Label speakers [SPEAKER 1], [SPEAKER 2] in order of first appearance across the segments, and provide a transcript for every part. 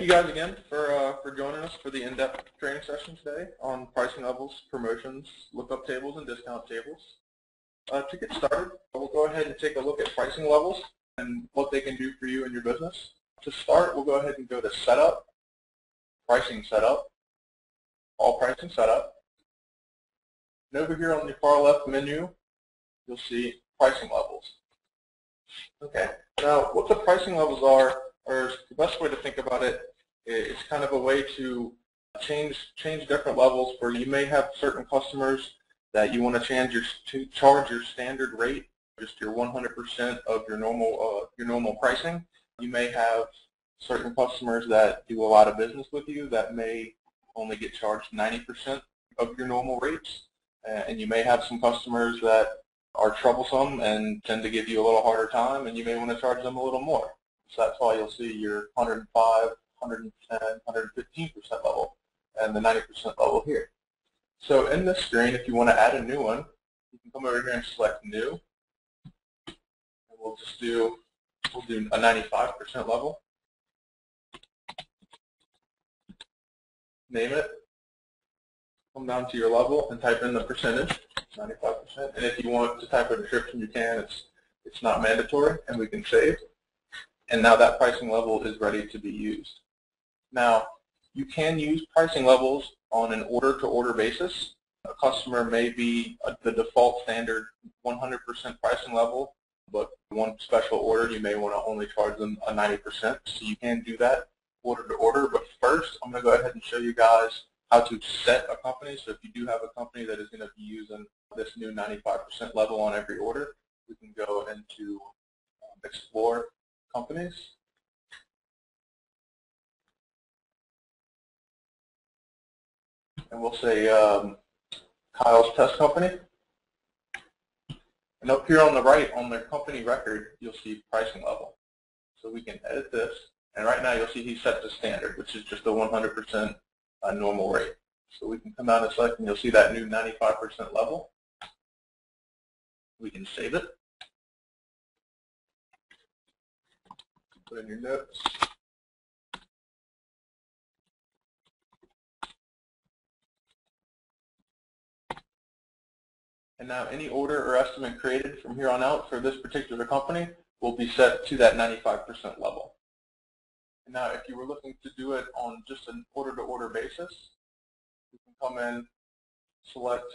[SPEAKER 1] you guys again for joining us for the in-depth training session today on pricing levels, promotions, lookup tables, and discount tables. To get started, we'll go ahead and take a look at pricing levels and what they can do for you and your business. To start, we'll go ahead and go to Setup, Pricing Setup, All Pricing Setup. And over here on the far left menu, you'll see Pricing Levels. Okay, now what the pricing levels are, or the best way to think about it, is kind of a way to change different levels where you may have certain customers that you want to charge your standard rate, just your 100% of your normal pricing. You may have certain customers that do a lot of business with you that may only get charged 90% of your normal rates, and you may have some customers that are troublesome and tend to give you a little harder time, and you may want to charge them a little more. So that's why you'll see your 105, 110, 115% level and the 90% level here. So in this screen, if you want to add a new one, you can come over here and select New, and we'll do a 95% level. Name it. Come down to your level and type in the percentage, 95%. And if you want to type a description, you can. It's not mandatory, and we can save. And now that pricing level is ready to be used. Now, you can use pricing levels on an order-to-order basis. A customer may be the default standard 100% pricing level, but one special order, you may want to only charge them a 90%. So you can do that order-to-order. But first, I'm going to go ahead and show you guys how to set a company. So if you do have a company that is going to be using this new 95% level on every order, we can go into Explore Companies. And we'll say Kyle's Test Company. And up here on the right, on the company record, you'll see pricing level. So we can edit this. And right now you'll see he's set to standard, which is just a 100% normal rate. So we can come down and select, and you'll see that new 95% level. We can save it. Put in your notes. And now any order or estimate created from here on out for this particular company will be set to that 95% level. And now if you were looking to do it on just an order-to-order basis, you can come in, select,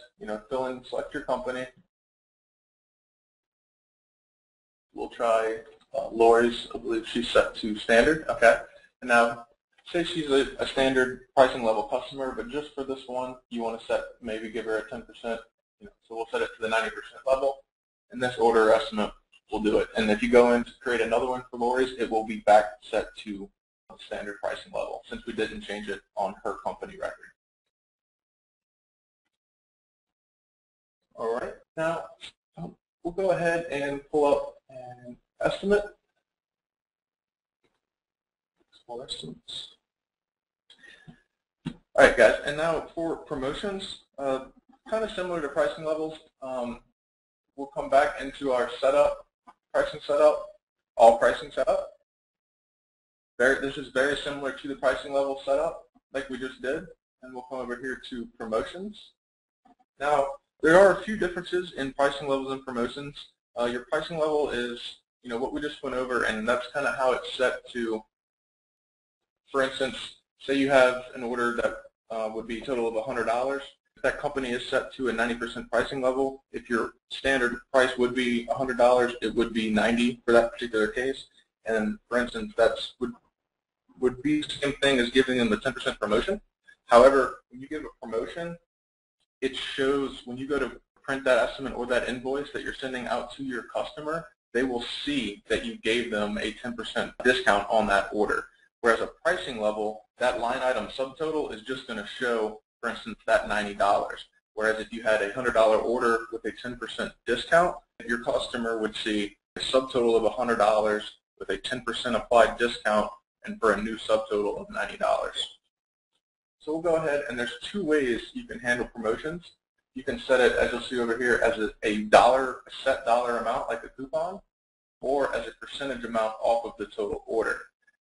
[SPEAKER 1] select your company. We'll try Lori's. I believe she's set to standard. Okay. And now, say she's a standard pricing level customer, but just for this one, you want to set, maybe give her a 10%. So we'll set it to the 90% level, and this order estimate will do it. And if you go in to create another one for Lori's, it will be back set to standard pricing level, since we didn't change it on her company record. All right. Now, we'll go ahead and pull up an estimate. All right, guys, and now for promotions, kind of similar to pricing levels, we'll come back into our setup, pricing setup, all pricing setup. This is very similar to the pricing level setup like we just did, and we'll come over here to promotions. Now, there are a few differences in pricing levels and promotions. Your pricing level is, what we just went over, and that's kind of how it's set to. For instance, say you have an order that would be a total of $100. If that company is set to a 90% pricing level, if your standard price would be $100, it would be $90 for that particular case. And for instance, that's would be the same thing as giving them the 10% promotion. However, when you give a promotion, it shows when you go to print that estimate or that invoice that you're sending out to your customer, they will see that you gave them a 10% discount on that order. Whereas a pricing level, that line item subtotal is just going to show, for instance, that $90. Whereas if you had a $100 order with a 10% discount, your customer would see a subtotal of $100 with a 10% applied discount, and for a new subtotal of $90. So we'll go ahead, and there's two ways you can handle promotions. You can set it, as you'll see over here, as a set dollar amount, like a coupon, or as a percentage amount off of the total order.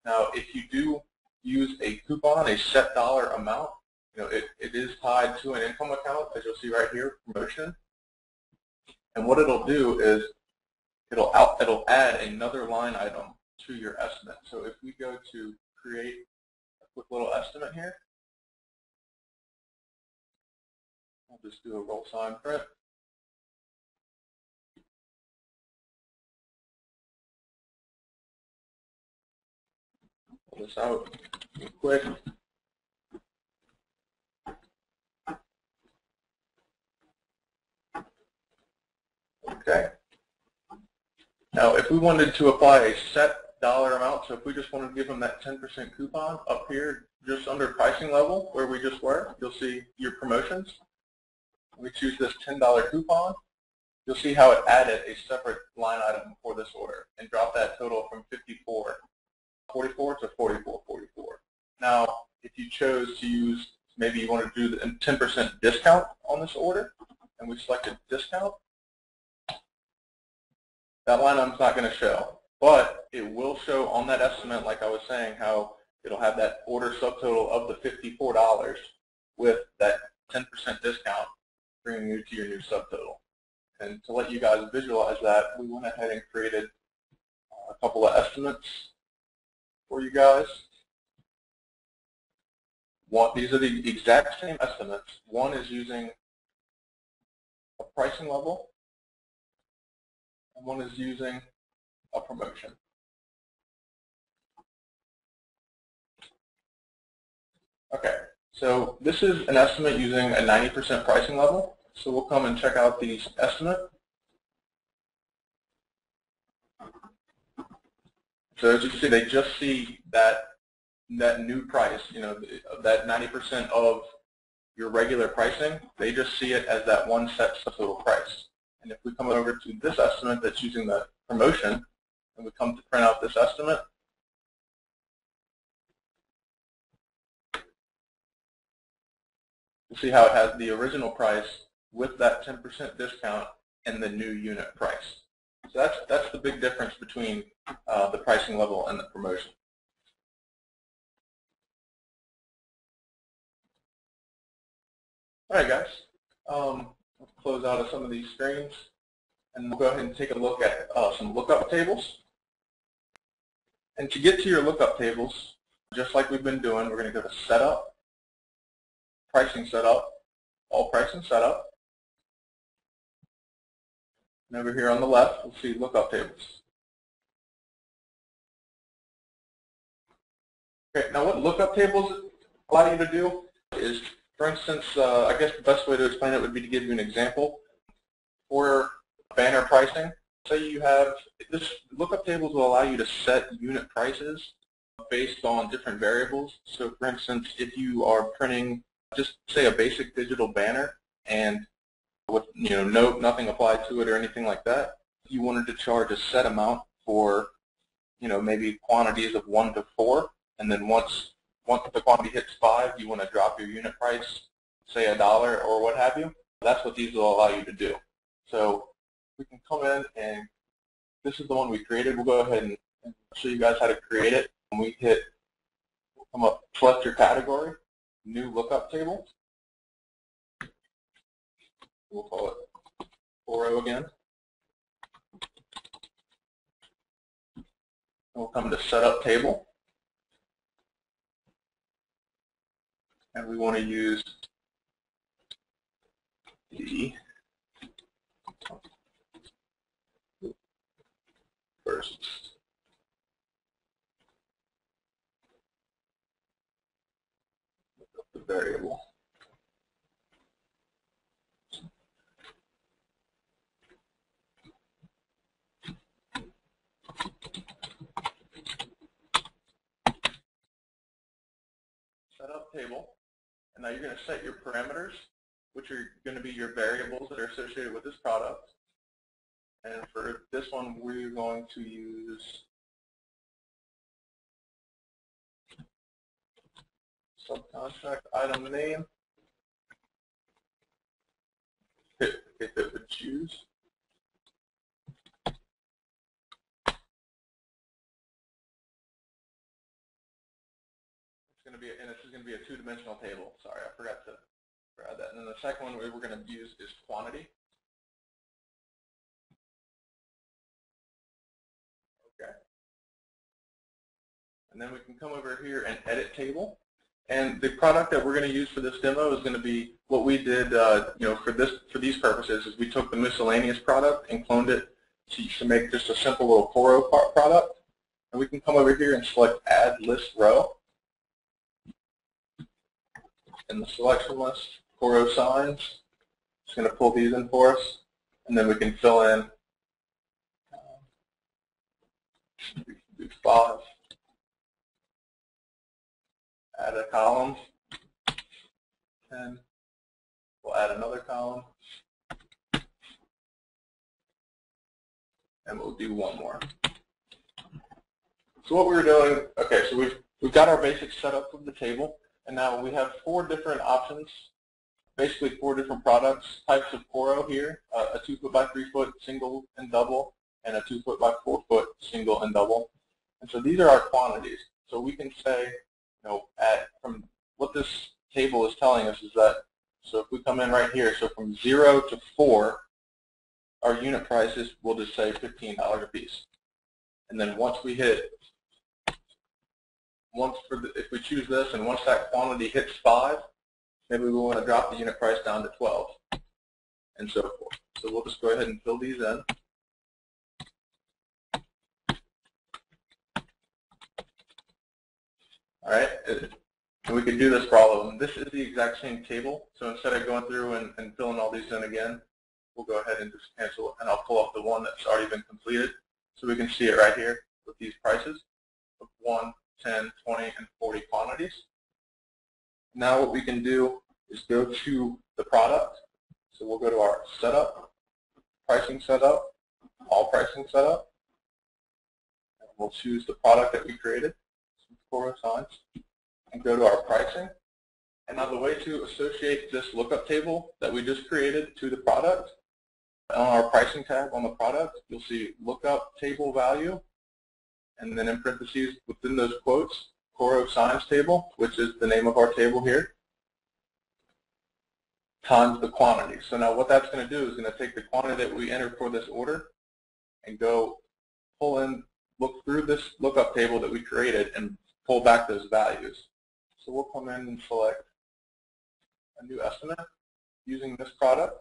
[SPEAKER 1] Now, if you do use a coupon, a set dollar amount. It is tied to an income account, as you'll see right here, promotion. And what it'll do is it'll add another line item to your estimate. So if we go to create a quick little estimate here, I'll just do a roll sign print. Pull this out real quick. Okay. Now, if we wanted to apply a set dollar amount, so if we just wanted to give them that 10% coupon up here, just under pricing level where we just were, you'll see your promotions. We choose this $10 coupon. You'll see how it added a separate line item for this order and dropped that total from 54.44 to 44.44. Now, if you chose to use, maybe you want to do the 10% discount on this order, and we selected discount, that line item's not going to show, but it will show on that estimate, like I was saying, how it'll have that order subtotal of the $54 with that 10% discount, bringing you to your new subtotal. And to let you guys visualize that, we went ahead and created a couple of estimates for you guys. These are the exact same estimates. One is using a pricing level, and one is using a promotion. Okay, so this is an estimate using a 90% pricing level. So we'll come and check out these estimate. So as you can see, they just see that new price, that 90% of your regular pricing, they just see it as that one set subtotal price. And if we come over to this estimate that's using the promotion, and we come to print out this estimate, you'll see how it has the original price with that 10% discount and the new unit price. So that's the big difference between the pricing level and the promotion. All right, guys. Let's close out of some of these screens, and we'll go ahead and take a look at some lookup tables. And to get to your lookup tables, just like we've been doing, we're going to go to Setup, Pricing Setup, All Pricing Setup. And over here on the left, we'll see Lookup Tables. Okay, now what Lookup Tables allow you to do is, for instance, I guess the best way to explain it would be to give you an example. For banner pricing, say you have, this Lookup Tables will allow you to set unit prices based on different variables. So for instance, if you are printing, just say a basic digital banner, and with nothing applied to it or anything like that, you wanted to charge a set amount for maybe quantities of 1 to 4, and then once the quantity hits 5, you want to drop your unit price, say $1 or what have you. That's what these will allow you to do. So we can come in, and this is the one we created. We'll go ahead and show you guys how to create it. When we we'll come up, select your category, new lookup table. We'll call it 4O again. We'll come to Setup Table, and we want to use the first the variable. Setup table, and now you're going to set your parameters, which are going to be your variables that are associated with this product. And for this one, we're going to use subcontract item name, if it would choose. going to be a two-dimensional table. Sorry, I forgot to add that. And then the second one we're going to use is quantity. Okay. And then we can come over here and edit table. And the product that we're going to use for this demo is going to be what we did, for these purposes. Is we took the miscellaneous product and cloned it to make just a simple little Coro product. And we can come over here and select Add List Row. In the selection list, Coro signs. It's going to pull these in for us, and then we can fill in. We can do 5. Add a column. 10. We'll add another column, and we'll do one more. So what we're doing, okay, so we've got our basics set up with the table, and now we have 4 different options, basically 4 different products, types of Coro here, a 2 foot by 3 foot single and double, and a 2 foot by 4 foot single and double. And so these are our quantities. So we can say, from what this table is telling us is that, so if we come in right here, so from 0 to 4, our unit prices will just say $15 a piece. And then once we hit, if we choose this, and once that quantity hits 5, maybe we want to drop the unit price down to 12, and so forth. So we'll just go ahead and fill these in. All right, and we can do this for all of them. This is the exact same table, so instead of going through and filling all these in again, we'll go ahead and just cancel it, and I'll pull up the one that's already been completed, so we can see it right here with these prices of 1, 10, 20, and 40 quantities. Now what we can do is go to the product. So we'll go to our setup, pricing setup, all pricing setup, and we'll choose the product that we created, some Coro signs, and go to our pricing. And now the way to associate this lookup table that we just created to the product, on our pricing tab on the product, you'll see lookup table value, and then in parentheses within those quotes, Coro signs table, which is the name of our table here, times the quantity. So now what that's going to do is going to take the quantity that we entered for this order and go pull in, look through this lookup table that we created and pull back those values. So we'll come in and select a new estimate using this product.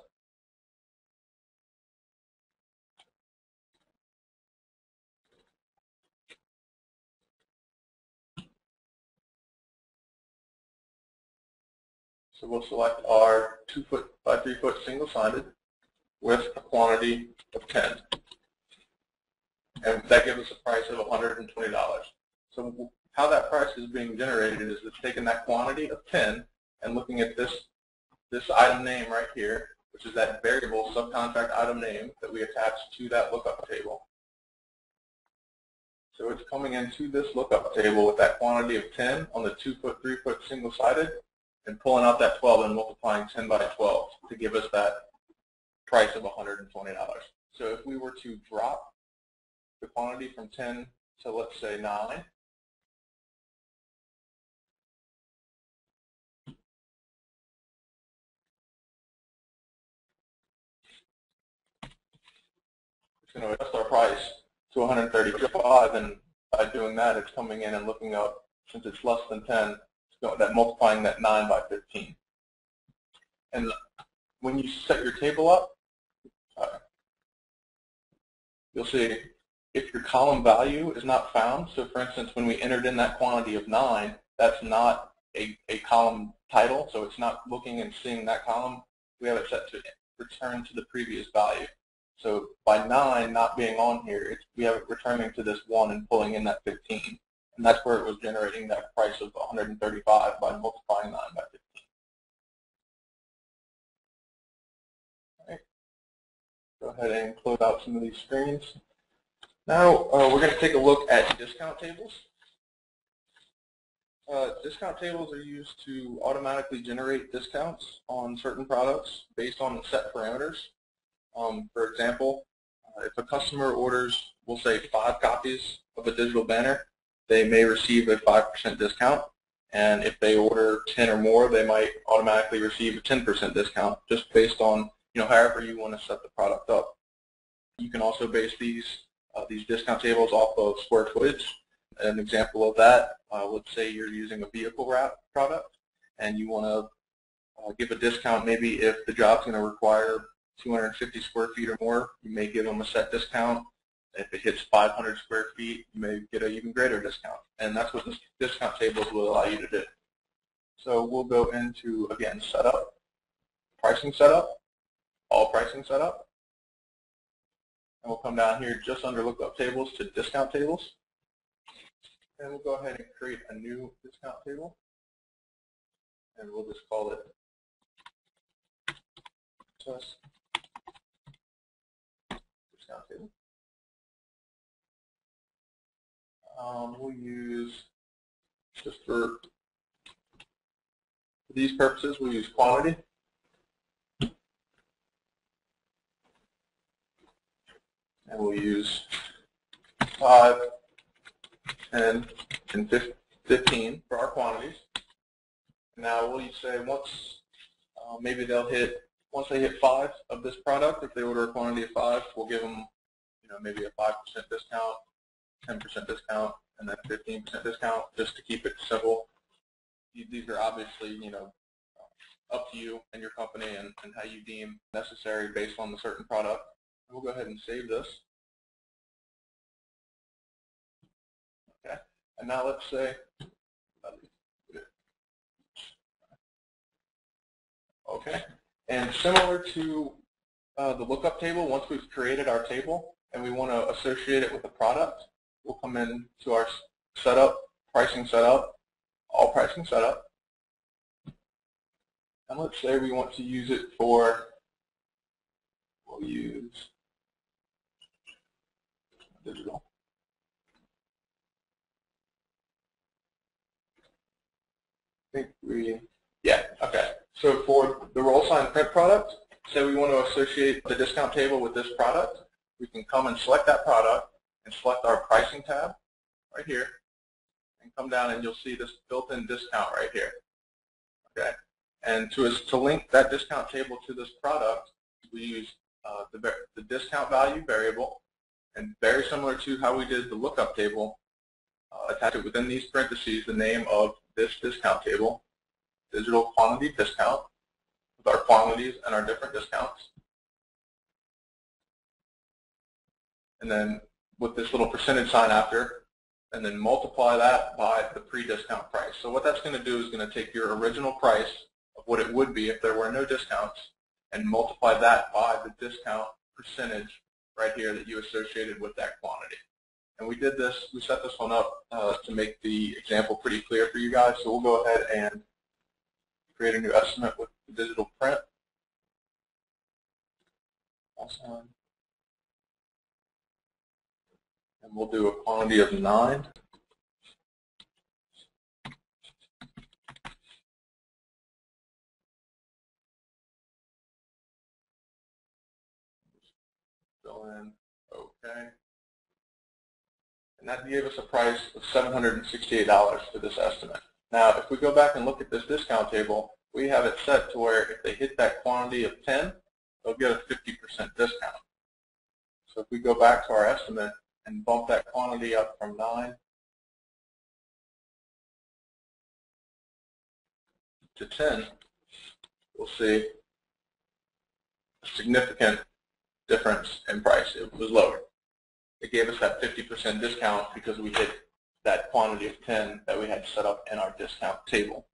[SPEAKER 1] So we'll select our 2 foot by 3 foot single sided with a quantity of 10. And that gives us a price of $120. So how that price is being generated is it's taking that quantity of 10 and looking at this item name right here, which is that variable subcontract item name that we attached to that lookup table. So it's coming into this lookup table with that quantity of 10 on the 2 foot, 3 foot single sided, and pulling out that 12 and multiplying 10 by 12 to give us that price of $120. So if we were to drop the quantity from 10 to, let's say, 9, it's going to adjust our price to $135, and by doing that, it's coming in and looking up, since it's less than 10, that multiplying that 9 by 15. And when you set your table up, you'll see if your column value is not found. So for instance, when we entered in that quantity of 9, that's not a column title, so it's not looking and seeing that column. We have it set to return to the previous value. So by 9 not being on here, we have it returning to this 1 and pulling in that 15. And that's where it was generating that price of $135 by multiplying 9 by 15. All right. Go ahead and close out some of these screens. Now we're going to take a look at discount tables. Discount tables are used to automatically generate discounts on certain products based on set parameters. For example, if a customer orders, we'll say 5 copies of a digital banner, they may receive a 5% discount. and if they order 10 or more, they might automatically receive a 10% discount, just based on, however you want to set the product up. You can also base these discount tables off of square footage. An example of that, let's say you're using a vehicle wrap product, and you want to give a discount. Maybe if the job's going to require 250 square feet or more, you may give them a set discount. If it hits 500 square feet, you may get an even greater discount. And that's what this discount tables will allow you to do. So we'll go into, again, setup, pricing setup, all pricing setup. And we'll come down here just under lookup tables to discount tables. And we'll go ahead and create a new discount table. And we'll just call it just discount table. We'll use, just for these purposes, we'll use quantity. And we'll use 5, 10, and 15 for our quantities. Now we'll say once, maybe they'll hit, once they hit 5 of this product, if they order a quantity of 5, we'll give them, maybe a 5% discount, 10% discount, and then 15% discount, just to keep it simple. These are obviously, up to you and your company and how you deem necessary based on the certain product. And we'll go ahead and save this. Okay, and now let's say, okay, and similar to the lookup table, once we've created our table and we want to associate it with a product, we'll come in to our setup, pricing setup, all pricing setup, and let's say we want to use it for, we'll use digital. Okay. So for the roll sign print product, say we want to associate the discount table with this product, we can come and select that product and select our pricing tab right here, and come down and you'll see this built-in discount right here. Okay. And to link that discount table to this product, we use the discount value variable, and very similar to how we did the lookup table, attach it within these parentheses the name of this discount table, digital quantity discount, with our quantities and our different discounts. And then with this little percentage sign after, and then multiply that by the pre-discount price. So what that's going to do is going to take your original price of what it would be if there were no discounts and multiply that by the discount percentage right here that you associated with that quantity. And we did this, we set this one up to make the example pretty clear for you guys. So we'll go ahead and create a new estimate with the digital print. Awesome. And we'll do a quantity of 9. Fill in, okay. And that gave us a price of $768 for this estimate. Now, if we go back and look at this discount table, we have it set to where if they hit that quantity of 10, they'll get a 50% discount. So if we go back to our estimate and bump that quantity up from 9 to 10, we'll see a significant difference in price. It was lower. It gave us that 50% discount because we hit that quantity of 10 that we had set up in our discount table.